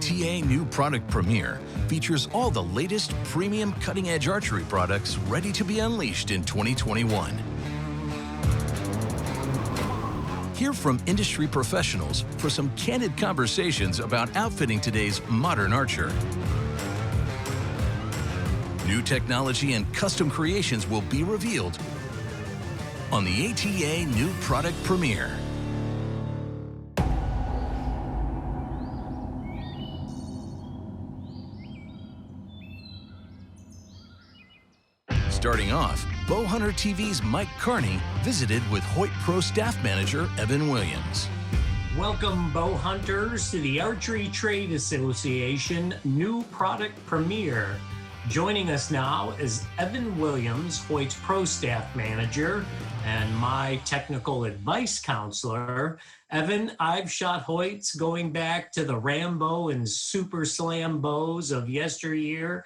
ATA New Product Premiere features all the latest premium cutting-edge archery products ready to be unleashed in 2021. Hear from industry professionals for some candid conversations about outfitting today's modern archer. New technology and custom creations will be revealed on the ATA New Product Premiere. Starting off, Bowhunter TV's Mike Carney visited with Hoyt Pro Staff Manager Evan Williams. Welcome, bow hunters, to the Archery Trade Association New Product Premiere. Joining us now is Evan Williams, Hoyt's Pro Staff Manager and my technical advice counselor. Evan, I've shot Hoyts going back to the Rambo and Super Slam bows of yesteryear.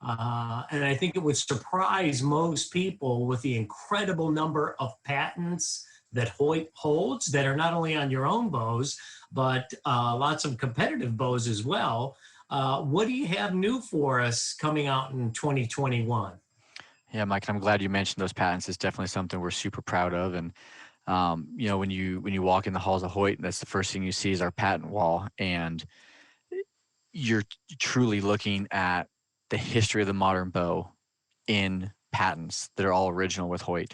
And I think it would surprise most people with the incredible number of patents that Hoyt holds that are not only on your own bows, but lots of competitive bows as well. What do you have new for us coming out in 2021? Yeah, Mike, I'm glad you mentioned those patents. It's definitely something we're super proud of. And, you know, when you walk in the halls of Hoyt, that's the first thing you see is our patent wall. And you're truly looking at the history of the modern bow in patents that are all original with Hoyt.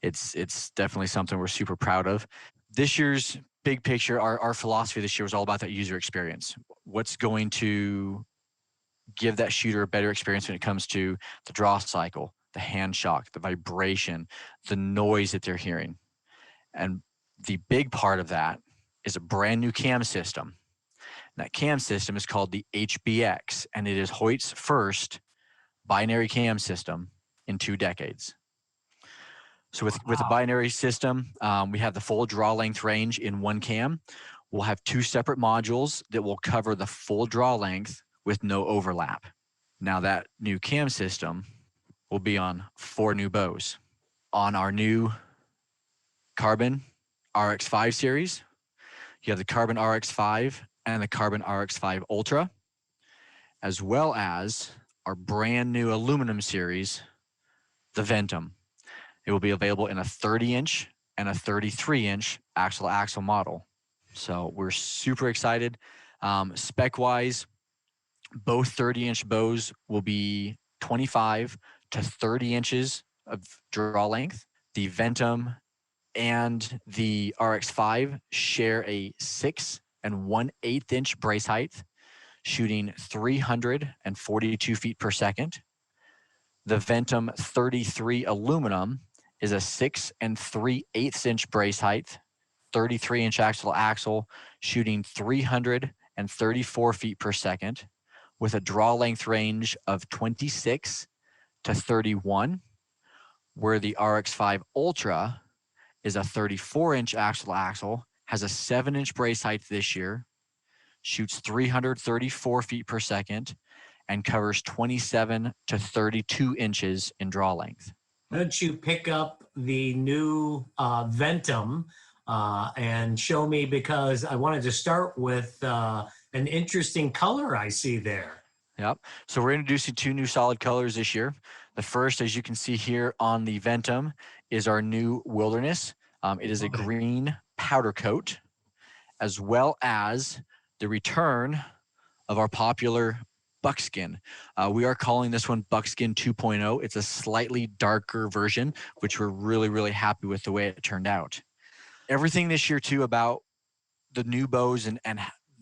It's definitely something we're super proud of. This year's big picture, our philosophy this year was all about that user experience. What's going to give that shooter a better experience when it comes to the draw cycle, the hand shock, the vibration, the noise that they're hearing. And the big part of that is a brand new cam system. That cam system is called the HBX, and it is Hoyt's first binary cam system in 2 decades. So with a binary system, we have the full draw length range in one cam. We'll have 2 separate modules that will cover the full draw length with no overlap. Now that new cam system will be on 4 new bows. On our new Carbon RX5 series, you have the Carbon RX5 and the Carbon RX5 Ultra, as well as our brand new aluminum series, the Ventum. It will be available in a 30-inch and a 33-inch axle-to-axle model. So we're super excited. Spec-wise, both 30-inch bows will be 25 to 30 inches of draw length. The Ventum and the RX5 share a 6 1/8 inch brace height, shooting 342 feet per second. The Ventum 33 aluminum is a 6 3/8 inch brace height, 33 inch axle to axle, shooting 334 feet per second, with a draw length range of 26 to 31, where the RX5 Ultra is a 34 inch axle to axle, has a 7 inch brace height this year, shoots 334 feet per second, and covers 27 to 32 inches in draw length. Why don't you pick up the new Ventum and show me, because I wanted to start with an interesting color I see there. Yep. So we're introducing 2 new solid colors this year. The first, as you can see here on the Ventum, is our new Wilderness. It is a green powder coat, as well as the return of our popular Buckskin. We are calling this one Buckskin 2.0. It's a slightly darker version, which we're really, really happy with the way it turned out. Everything this year, too, about the new bows and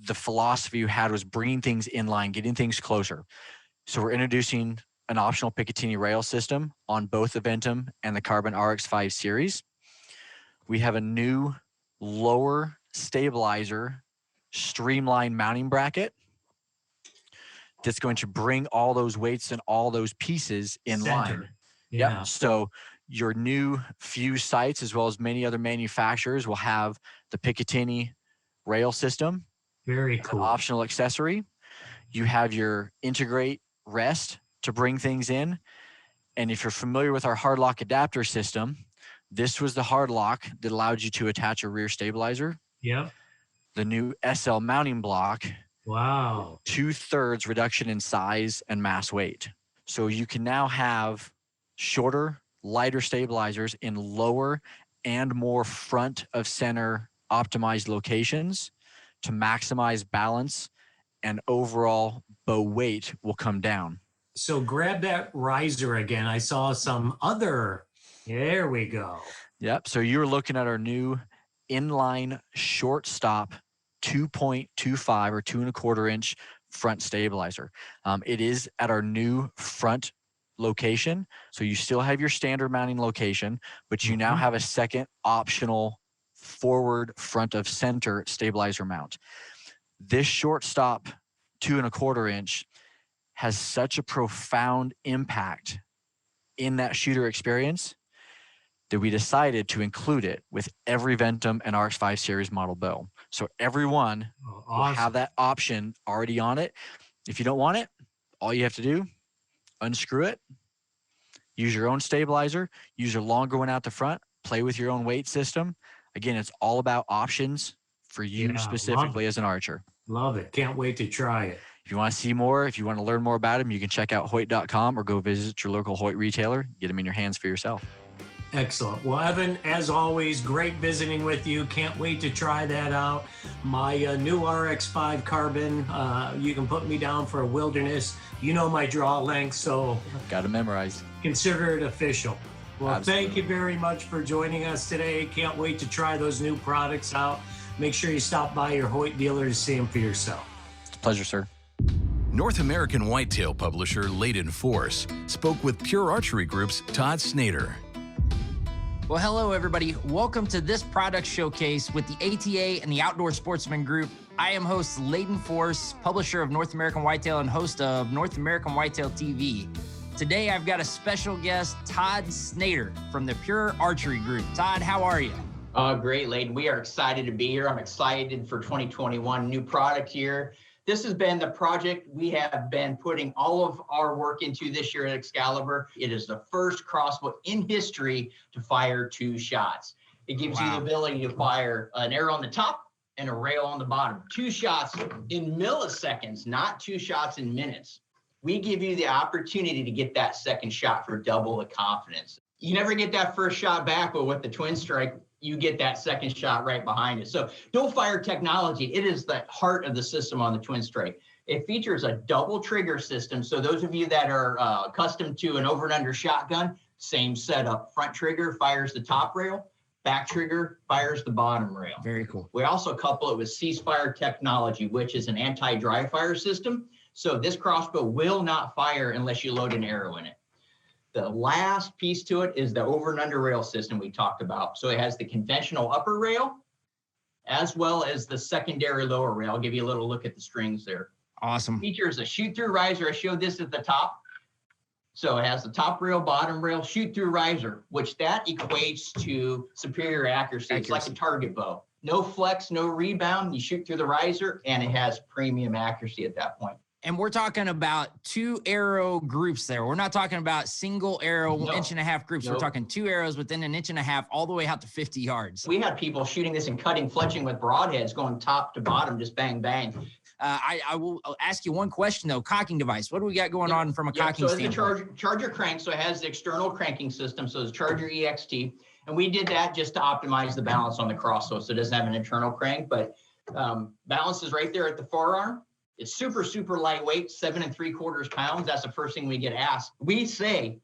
the philosophy you had was bringing things in line, getting things closer. So we're introducing an optional Picatinny rail system on both the Ventum and the Carbon RX5 series. We have a new lower stabilizer streamlined mounting bracket that's going to bring all those weights and all those pieces in line. Yeah. Yep. So your new fuse sights, as well as many other manufacturers, will have the Picatinny rail system. Very cool. An optional accessory. You have your integrate rest to bring things in. And if you're familiar with our hard lock adapter system, this was the hard lock that allowed you to attach a rear stabilizer. Yep. The new SL mounting block Wow. 2/3 reduction in size and mass weight. So you can now have shorter, lighter stabilizers in lower and more front of center optimized locations to maximize balance, and overall bow weight will come down. So grab that riser again. I saw some other. There we go. Yep. So you're looking at our new inline shortstop 2.25 or 2.25 inch front stabilizer. It is at our new front location. So you still have your standard mounting location, but you now have a second optional forward front of center stabilizer mount. This shortstop 2.25 inch has such a profound impact in that shooter experience that we decided to include it with every Ventum and RX 5 series model bow. So everyone will have that option already on it. If you don't want it, all you have to do, unscrew it, use your own stabilizer, use your longer one out the front, play with your own weight system. Again, it's all about options for you specifically as an archer. Love it. Can't wait to try it. If you want to see more, if you want to learn more about them, you can check out Hoyt.com or go visit your local Hoyt retailer. Get them in your hands for yourself. Excellent. Well, Evan, as always, great visiting with you. Can't wait to try that out. My new RX5 carbon, you can put me down for a wilderness. You know my draw length, so got to memorize. Consider it official. Well, Absolutely. Thank you very much for joining us today. Can't wait to try those new products out. Make sure you stop by your Hoyt dealer to see them for yourself. It's a pleasure, sir. North American whitetail publisher Layden Force spoke with Pure Archery Group's Todd Snyder. Well, hello, everybody. Welcome to this product showcase with the ATA and the Outdoor Sportsman Group. I am host Layden Force, publisher of North American Whitetail and host of North American Whitetail TV. Today, I've got a special guest, Todd Snyder from the Pure Archery Group. Todd, how are you? Great, Layden. We are excited to be here. I'm excited for 2021, new product here. This has been the project we have been putting all of our work into this year at Excalibur. It is the first crossbow in history to fire 2 shots. It gives you the ability to fire an arrow on the top and a rail on the bottom. 2 shots in milliseconds, not 2 shots in minutes. We give you the opportunity to get that second shot for double the confidence. You never get that first shot back, but with the twin strike, you get that second shot right behind it. So dual fire technology, it is the heart of the system on the twin strike. It features a double trigger system. So those of you that are accustomed to an over and under shotgun, same setup. Front trigger fires the top rail, back trigger fires the bottom rail. Very cool. We also couple it with ceasefire technology, which is an anti-dry fire system. So this crossbow will not fire unless you load an arrow in it. The last piece to it is the over and under rail system we talked about. So it has the conventional upper rail as well as the secondary lower rail. I'll give you a little look at the strings there. Awesome. Features a shoot through riser. I showed this at the top. So it has the top rail, bottom rail, shoot through riser, which that equates to superior accuracy. It's like a target bow. No flex, no rebound. You shoot through the riser and it has premium accuracy at that point. And we're talking about 2 arrow groups there. We're not talking about single arrow 1.5 groups. We're talking 2 arrows within 1.5 inches, all the way out to 50 yards. We had people shooting this and cutting, fletching with broadheads, going top to bottom, just bang, bang. I will ask you one question though. Cocking device. What do we got going on from a cocking standpoint? So it's a charger crank. So it has the external cranking system. So it's Charger EXT. And we did that just to optimize the balance on the crossbow. So it doesn't have an internal crank, but balance is right there at the forearm. It's super, super lightweight, 7 3/4 pounds. That's the first thing we get asked. We say,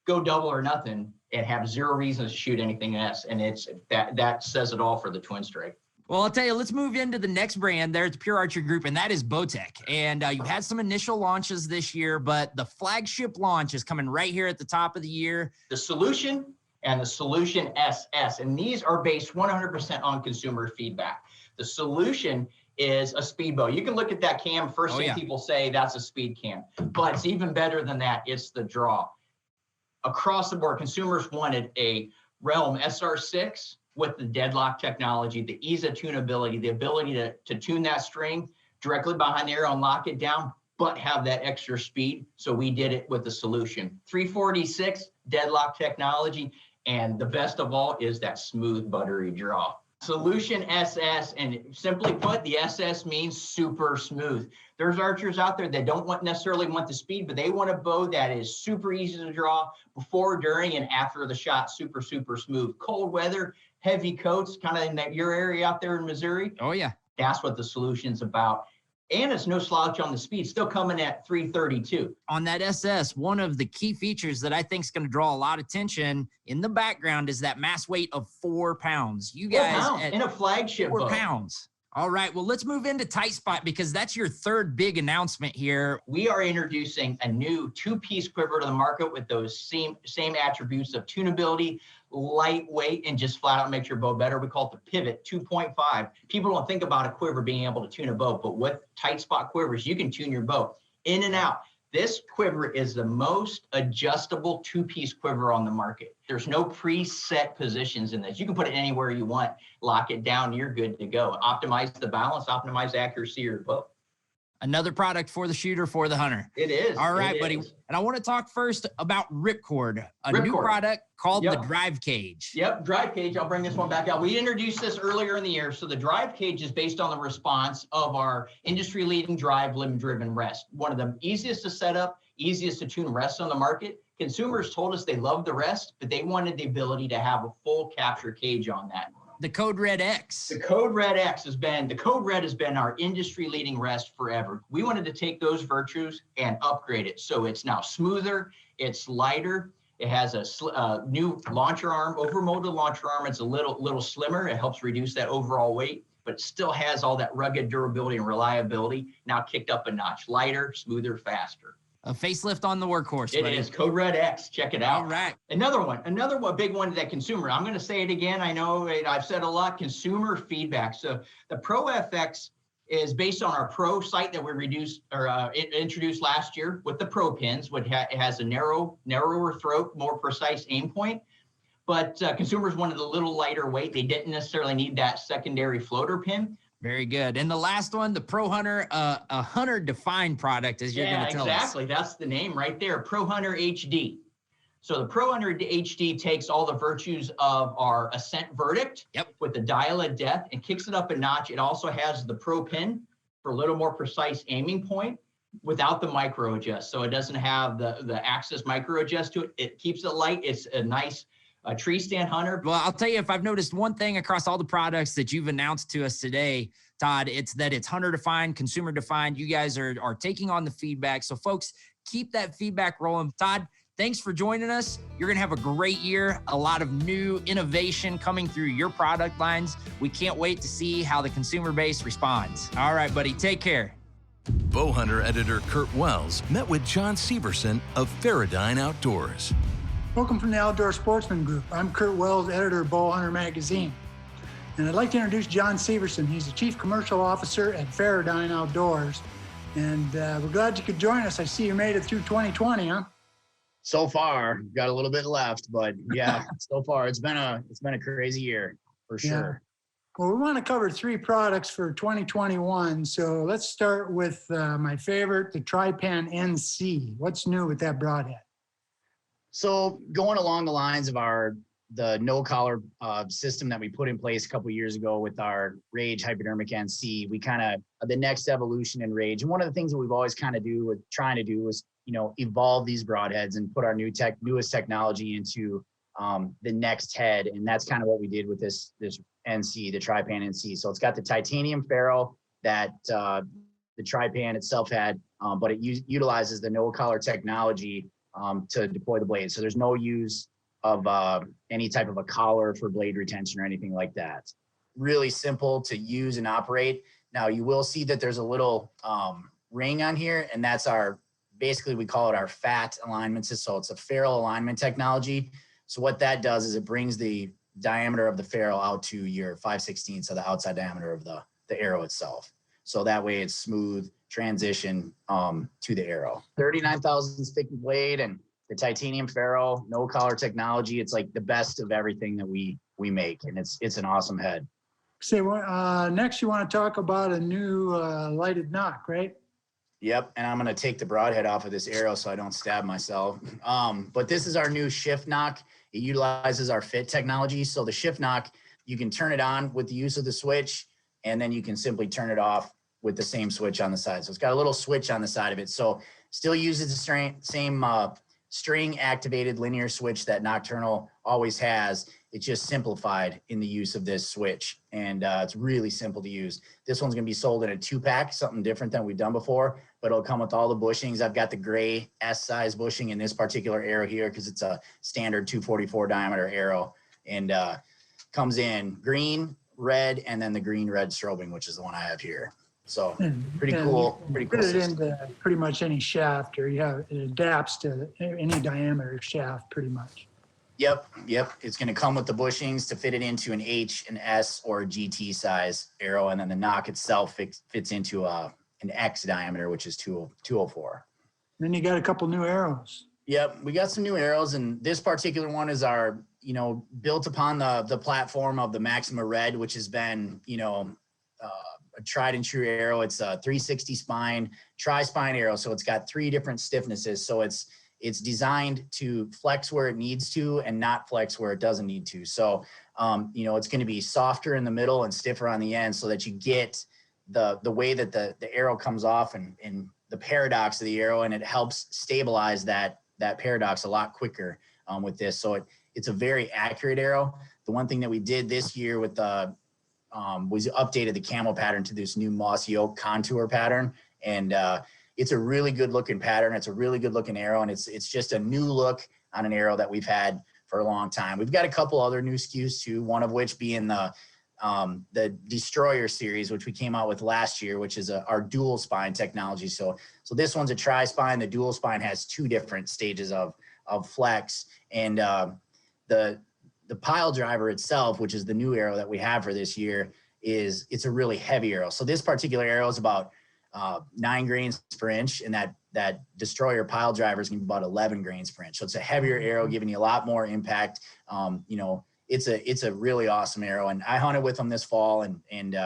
go double or nothing and have 0 reasons to shoot anything else. And it's that says it all for the twin strike. Well, I'll tell you, let's move into the next brand there at the Pure Archery Group, and that is Bowtech. And you've had some initial launches this year, but the flagship launch is coming right here at the top of the year. The Solution and the Solution SS, and these are based 100% on consumer feedback. The Solution is a speed bow. You can look at that cam. First thing people say, that's a speed cam. But it's even better than that. It's the draw. Across the board, consumers wanted a Realm SR6 with the deadlock technology, the ease of tunability, the ability to tune that string directly behind the arrow and lock it down, but have that extra speed. So we did it with the Solution. 346 deadlock technology. And the best of all is that smooth, buttery draw. Solution SS, and simply put, the SS means super smooth. There's archers out there that don't necessarily want the speed, but they want a bow that is super easy to draw before, during, and after the shot. Super, super smooth. Cold weather, heavy coats, kind of in your area out there in Missouri. Oh, yeah. That's what the solution's about. And it's no slouch on the speed, still coming at 332. On that SS, one of the key features that I think is going to draw a lot of attention in the background is that mass weight of 4 pounds. You guys in a flagship 4 bow. pounds. All right, well, let's move into tight spot because that's your third big announcement here. We are introducing a new 2-piece quiver to the market with those same attributes of tunability, lightweight, and just flat out makes your bow better. We call it the Pivot 2.5. People don't think about a quiver being able to tune a bow, but with tight spot quivers, you can tune your bow in and out. This quiver is the most adjustable 2-piece quiver on the market. There's no preset positions in this. You can put it anywhere you want, lock it down, you're good to go. Optimize the balance, optimize the accuracy of your bow. Another product for the shooter, for the hunter. It is. All right, buddy. And I want to talk first about Ripcord, a new product called the Drive Cage. Yep, Drive Cage. I'll bring this one back out. We introduced this earlier in the year. So the Drive Cage is based on the response of our industry-leading drive limb-driven rest. One of the easiest to set up, easiest to tune rests on the market. Consumers told us they loved the rest, but they wanted the ability to have a full capture cage on that. The Code Red X. The Code Red has been our industry-leading rest forever. We wanted to take those virtues and upgrade it. So it's now smoother, it's lighter, it has a new launcher arm, overmolded launcher arm. It's a little slimmer. It helps reduce that overall weight, but it still has all that rugged durability and reliability, now kicked up a notch. Lighter, smoother, faster. A facelift on the workhorse. It is Code Red X. Check it out. All right. Another one, big one to that consumer. I'm going to say it again. I know I've said a lot. Consumer feedback. So the Pro FX is based on our Pro sight that we introduced last year with the Pro pins, which has a narrower throat, more precise aim point. But consumers wanted a little lighter weight. They didn't necessarily need that secondary floater pin. Very good. And the last one, the Pro Hunter, a hunter-defined product, as you're going to tell us. Exactly. That's the name right there, Pro Hunter HD. So the Pro Hunter HD takes all the virtues of our Ascent Verdict with the dial of death and kicks it up a notch. It also has the Pro Pin for a little more precise aiming point without the micro adjust. So it doesn't have the Axis micro adjust to it. It keeps it light. It's a nice tree stand hunter. Well, I'll tell you, if I've noticed one thing across all the products that you've announced to us today, Todd, it's that it's hunter defined, consumer defined. You guys are taking on the feedback. So folks, keep that feedback rolling. Todd, thanks for joining us. You're going to have a great year, a lot of new innovation coming through your product lines. We can't wait to see how the consumer base responds. All right, buddy, take care. Bowhunter editor Kurt Wells met with John Severson of Feradyne Outdoors. Welcome from the Outdoor Sportsman Group. I'm Kurt Wells, editor of Bowhunter Magazine. And I'd like to introduce John Severson. He's the Chief Commercial Officer at Feradyne Outdoors. And we're glad you could join us. I see you made it through 2020, huh? So far, got a little bit left, but yeah, so far it's been a crazy year for sure. Well, we want to cover 3 products for 2021. So let's start with my favorite, the Trypan NC. What's new with that broadhead? So going along the lines of the no collar system that we put in place a couple of years ago with our Rage Hypodermic NC, we kind of the next evolution in Rage. And one of the things that we've always trying to do was, evolve these broadheads and put our newest technology into the next head. And that's kind of what we did with this NC, the Trypan NC. So it's got the titanium ferrule that the Trypan itself had, but it utilizes the no collar technology to deploy the blade. So there's no use of any type of a collar for blade retention or anything like that. Really simple to use and operate. Now you will see that there's a little ring on here, and that's basically we call it our FAT alignment system. So it's a ferrule alignment technology. So what that does is it brings the diameter of the ferrule out to your 5/16, so the outside diameter of the arrow itself. So that way it's smooth transition to the arrow. 39 thousandths thick blade and the titanium ferrule, no collar technology. It's like the best of everything that we make, and it's an awesome head. So next you want to talk about a new lighted knock, right? Yep, and I'm going to take the broadhead off of this arrow so I don't stab myself. But this is our new shift knock. It utilizes our fit technology. So the shift knock, you can turn it on with the use of the switch, and then you can simply turn it off with the same switch on the side. So it's got a little switch on the side of it. So still uses the same string activated linear switch that Nocturnal always has. It's just simplified in the use of this switch, and it's really simple to use. This one's gonna be sold in a 2-pack, something different than we've done before, but it'll come with all the bushings. I've got the gray S size bushing in this particular arrow here because it's a standard 244 diameter arrow, and comes in green, red, and then the green-red strobing, which is the one I have here. So pretty cool. Pretty cool. Put it into pretty much any shaft, or it adapts to any diameter shaft pretty much. Yep. It's going to come with the bushings to fit it into an H, an S, or a GT size arrow, and then the nock itself fits into an X diameter, which is 204. Then you got a couple new arrows. Yep, we got some new arrows, and this particular one is our, built upon the platform of the Maxima Red, which has been, a tried and true arrow. It's a 360 spine, tri-spine arrow. So it's got 3 different stiffnesses. So it's designed to flex where it needs to and not flex where it doesn't need to. So, it's going to be softer in the middle and stiffer on the end so that you get the way that the arrow comes off and the paradox of the arrow, and it helps stabilize that paradox a lot quicker with this. So it's a very accurate arrow. The one thing that we did this year with was updated the camo pattern to this new mossy oak contour pattern. And it's a really good looking pattern. It's a really good looking arrow. And it's just a new look on an arrow that we've had for a long time. We've got a couple other new SKUs too, one of which being the Destroyer series, which we came out with last year, which is our dual spine technology. So this one's a tri-spine. The dual spine has 2 different stages of flex. And the pile driver itself, which is the new arrow that we have for this year, it's a really heavy arrow. So this particular arrow is about 9 grains per inch, and that Destroyer pile driver is going to be about 11 grains per inch. So it's a heavier arrow, giving you a lot more impact. It's a really awesome arrow, and I hunted with them this fall, and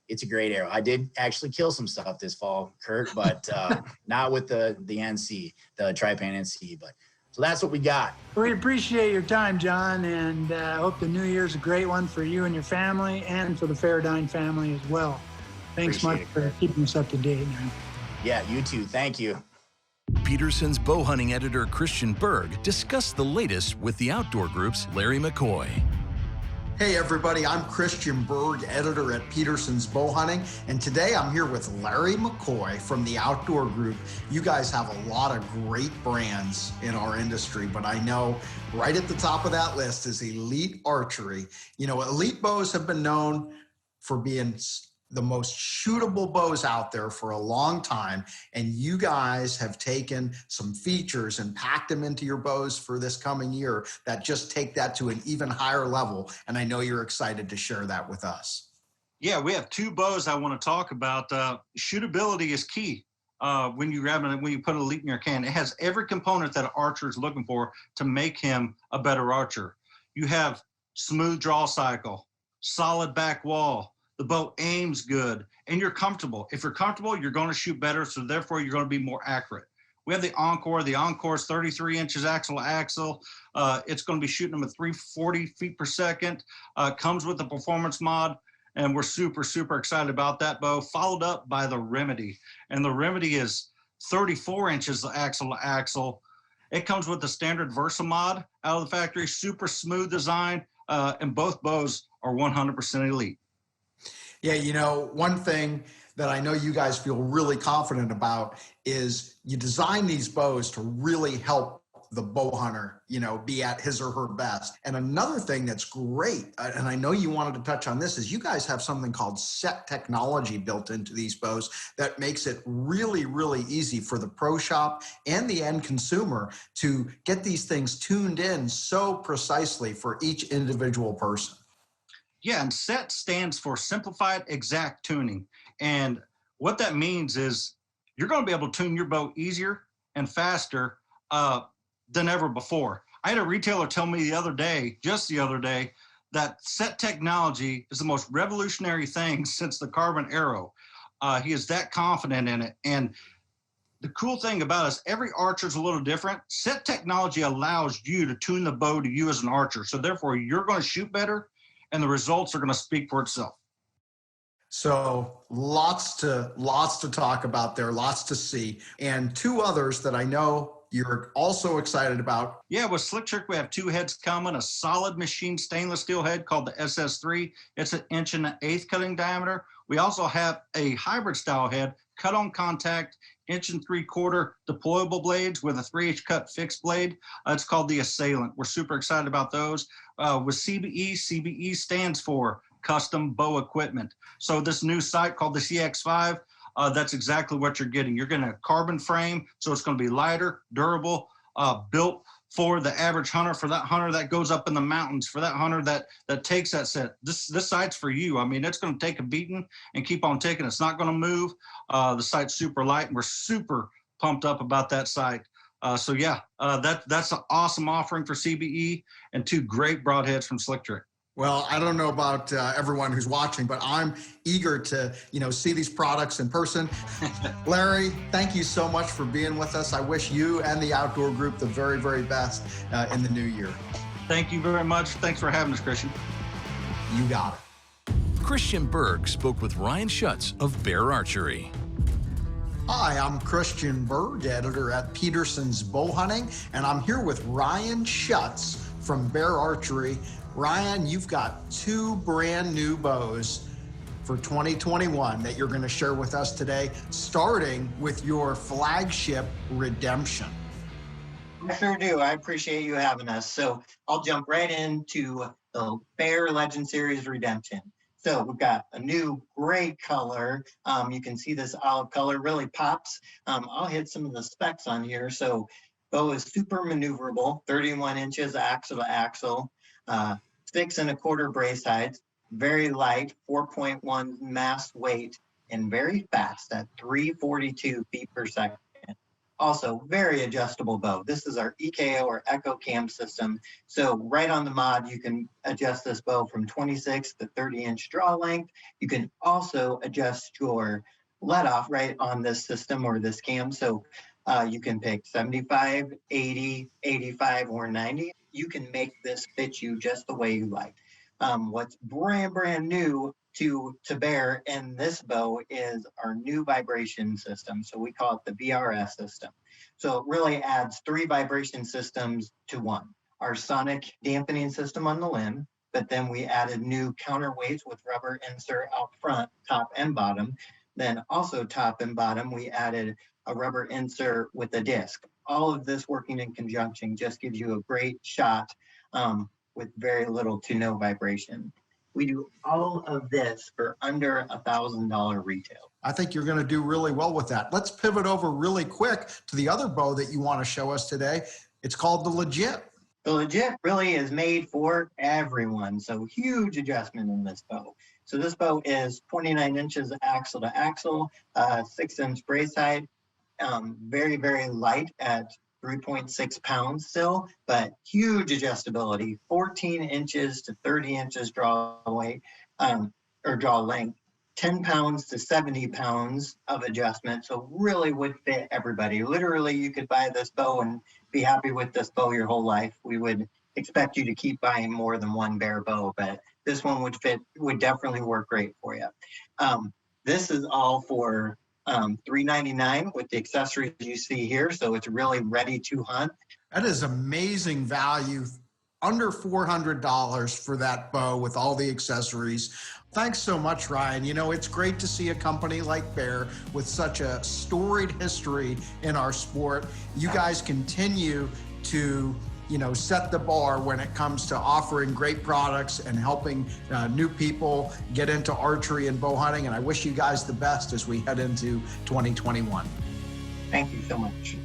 it's a great arrow. I did actually kill some stuff this fall, Kurt, but not with the NC, the Trypan NC, but. So that's what we got. We appreciate your time, John, and I hope the new year's a great one for you and your family and for the Feradyne family as well. Thanks much for keeping us up to date, man. Yeah, you too. Thank you. Peterson's bow hunting editor Christian Berg discussed the latest with the Outdoor Group's Larry McCoy. Hey everybody, I'm Christian Berg, editor at Peterson's Bow Hunting, and today I'm here with Larry McCoy from the Outdoor Group. You guys have a lot of great brands in our industry, but I know right at the top of that list is Elite Archery. Elite bows have been known for being the most shootable bows out there for a long time, and you guys have taken some features and packed them into your bows for this coming year that just take that to an even higher level, and I know you're excited to share that with us. Yeah, we have 2 bows I want to talk about. Shootability is key when you put Elite in your can. It has every component that an archer is looking for to make him a better archer. You have smooth draw cycle, solid back wall, the bow aims good, and you're comfortable. If you're comfortable, you're going to shoot better, so therefore you're going to be more accurate. We have the Encore. The Encore is 33 inches axle to axle. It's going to be shooting them at 340 feet per second. Comes with the performance mod, and we're super, super excited about that bow, followed up by the Remedy. And the Remedy is 34 inches axle to axle. It comes with the standard Versa mod out of the factory, super smooth design, and both bows are 100% Elite. Yeah, one thing that I know you guys feel really confident about is you design these bows to really help the bow hunter, be at his or her best. And another thing that's great, and I know you wanted to touch on this, is you guys have something called set technology built into these bows that makes it really, really easy for the pro shop and the end consumer to get these things tuned in so precisely for each individual person. Yeah, and SET stands for Simplified Exact Tuning. And what that means is you're going to be able to tune your bow easier and faster than ever before. I had a retailer tell me just the other day, that SET technology is the most revolutionary thing since the carbon arrow. He is that confident in it. And the cool thing about it is every archer is a little different. SET technology allows you to tune the bow to you as an archer. So therefore, you're going to shoot better, and the results are going to speak for itself. So lots to talk about there, lots to see. And two others that I know you're also excited about. Yeah, with Slick Trick, we have two heads coming, a solid machine stainless steel head called the SS3. It's 1 1/8 cutting diameter. We also have a hybrid style head, cut on contact, 1 3/4 deployable blades with a 3/8 cut fixed blade. It's called the Assailant. We're super excited about those. With CBE stands for Custom Bow Equipment. So this new sight called the CX5, that's exactly what you're getting. You're getting a carbon frame, so it's going to be lighter, durable, built for the average hunter, for that hunter that goes up in the mountains, for that hunter that takes that set. This sight's for you. I mean, it's going to take a beating and keep on taking. It's not going to move. The sight's super light, and we're super pumped up about that sight. So yeah, that's an awesome offering for CBE and two great broadheads from Slick Trick. Well, I don't know about everyone who's watching, but I'm eager to, see these products in person. Larry, thank you so much for being with us. I wish you and the Outdoor Group the very, very best in the new year. Thank you very much. Thanks for having us, Christian. You got it. Christian Berg spoke with Ryan Schutz of Bear Archery. Hi, I'm Christian Berg, editor at Peterson's Bow Hunting, and I'm here with Ryan Schutz from Bear Archery. Ryan, you've got two brand new bows for 2021 that you're going to share with us today, starting with your flagship Redemption. I sure do. I appreciate you having us. So I'll jump right into the Bear Legend Series Redemption. So we've got a new great color. You can see this olive color really pops. I'll hit some of the specs on here. So bow is super maneuverable, 31 inches axle to axle. 6 1/4 brace height, very light, 4.1 mass weight, and very fast at 342 feet per second. Also, very adjustable bow. This is our EKO or Echo Cam system. So right on the mod, you can adjust this bow from 26 to 30-inch draw length. You can also adjust your let off right on this system or this cam. So you can pick 75, 80, 85, or 90. You can make this fit you just the way you like. What's brand new to Bear in this bow is our new vibration system. So we call it the VRS system. So it really adds 3 vibration systems to one. Our sonic dampening system on the limb, but then we added new counterweights with rubber insert out front, top and bottom. Then also top and bottom, we added a rubber insert with a disc. All of this working in conjunction just gives you a great shot with very little to no vibration. We do all of this for under $1,000 retail. I think you're going to do really well with that. Let's pivot over really quick to the other bow that you want to show us today. It's called the Legit. The Legit really is made for everyone. So huge adjustment in this bow. So this bow is 29 inches axle to axle, 6-inch brace height, very, very light at 3.6 pounds still, but huge adjustability, 14 inches to 30 inches draw weight or draw length, 10 pounds to 70 pounds of adjustment. So really would fit everybody. Literally, you could buy this bow and be happy with this bow your whole life. We would expect you to keep buying more than one Bear bow, but this one would definitely work great for you. This is all for $399 with the accessories you see here. So it's really ready to hunt. That is amazing value. Under $400 for that bow with all the accessories. Thanks so much, Ryan. It's great to see a company like Bear with such a storied history in our sport. You guys continue to set the bar when it comes to offering great products and helping new people get into archery and bow hunting. And I wish you guys the best as we head into 2021. Thank you so much.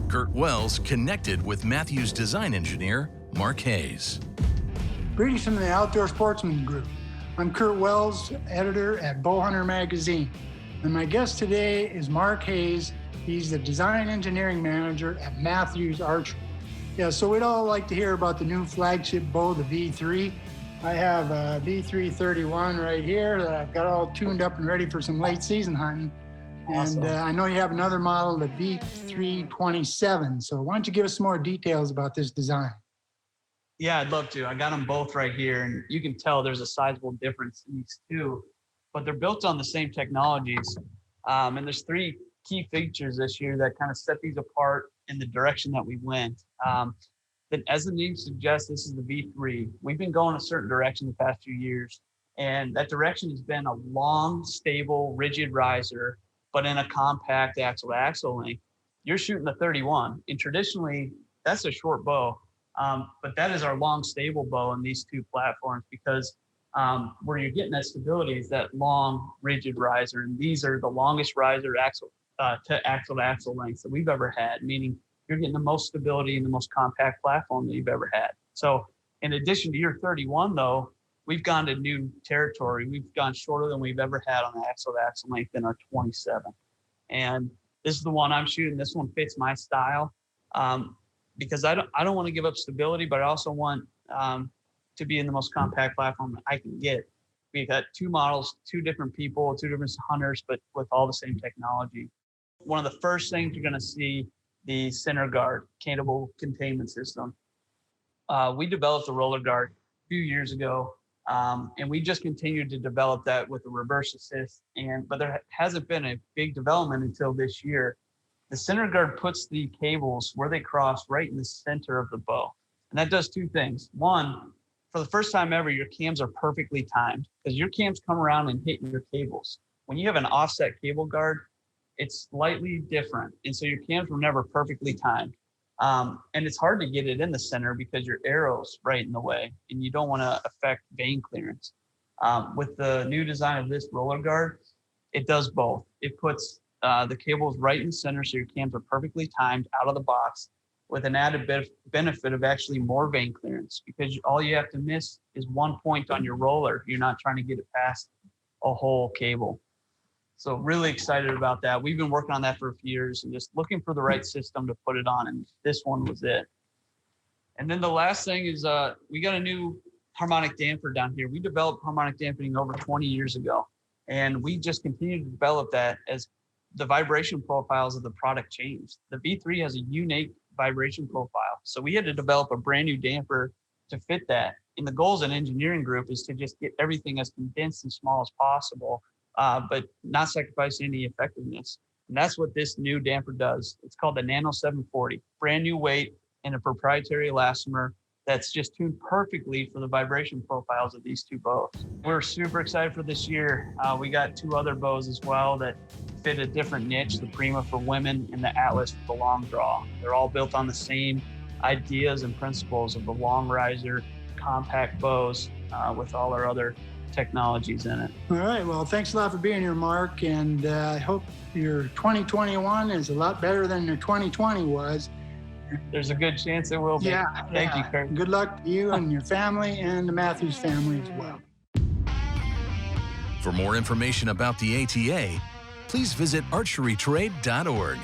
Kurt Wells connected with Mathews design engineer Mark Hayes. Greetings from the Outdoor Sportsman Group. I'm Kurt Wells, editor at Bowhunter Magazine. And my guest today is Mark Hayes. He's the design engineering manager at Mathews Archery. Yeah, so we'd all like to hear about the new flagship bow, the V3. I have a V331 right here that I've got all tuned up and ready for some late season hunting. Awesome. And I know you have another model, the V327. So why don't you give us some more details about this design? Yeah, I'd love to. I got them both right here, and you can tell there's a sizable difference in these two, but they're built on the same technologies. And there's 3 key features this year that kind of set these apart in the direction that we went. That, as the name suggests, this is the V3. We've been going a certain direction the past few years, and that direction has been a long, stable, rigid riser, but in a compact axle-to-axle length. You're shooting the 31, and traditionally, that's a short bow. But that is our long, stable bow in these 2 platforms, because where you're getting that stability is that long, rigid riser. And these are the longest riser axle-to-axle lengths that we've ever had, meaning you're getting the most stability in the most compact platform that you've ever had. So in addition to your 31, though, we've gone to new territory. We've gone shorter than we've ever had on the axle-to-axle length in our 27. And this is the one I'm shooting. This one fits my style. Because I don't want to give up stability, but I also want to be in the most compact platform that I can get. We've got 2 models, 2 different people, 2 different hunters, but with all the same technology. One of the first things you're going to see, the center guard, cannibal containment system. We developed the roller guard a few years ago, and we just continued to develop that with the reverse assist. But there hasn't been a big development until this year. The center guard puts the cables where they cross right in the center of the bow. And that does 2 things. One, for the first time ever, your cams are perfectly timed, because your cams come around and hit your cables. When you have an offset cable guard, it's slightly different. And so your cams were never perfectly timed. And it's hard to get it in the center because your arrow's right in the way, and you don't want to affect vane clearance. With the new design of this roller guard, it does both. It puts the cables right in the center, so your cams are perfectly timed out of the box, with an added benefit of actually more vane clearance, because all you have to miss is 1 point on your roller. You're not trying to get it past a whole cable. So really excited about that. We've been working on that for a few years and just looking for the right system to put it on, and this one was it. And then the last thing is we got a new harmonic damper down here. We developed harmonic dampening over 20 years ago, and we just continue to develop that as the vibration profiles of the product changed. The V3 has a unique vibration profile, so we had to develop a brand new damper to fit that. And the goals in engineering group is to just get everything as condensed and small as possible, but not sacrifice any effectiveness. And that's what this new damper does. It's called the Nano 740, brand new weight and a proprietary elastomer that's just tuned perfectly for the vibration profiles of these 2 bows. We're super excited for this year. We got 2 other bows as well that fit a different niche, the Prima for women and the Atlas for the long draw. They're all built on the same ideas and principles of the long riser, compact bows with all our other technologies in it. All right. Well, thanks a lot for being here, Mark. And I hope your 2021 is a lot better than your 2020 was. There's a good chance it will be. Yeah. Thank you, Kurt. Good luck to you and your family and the Mathews family as well. For more information about the ATA, please visit archerytrade.org.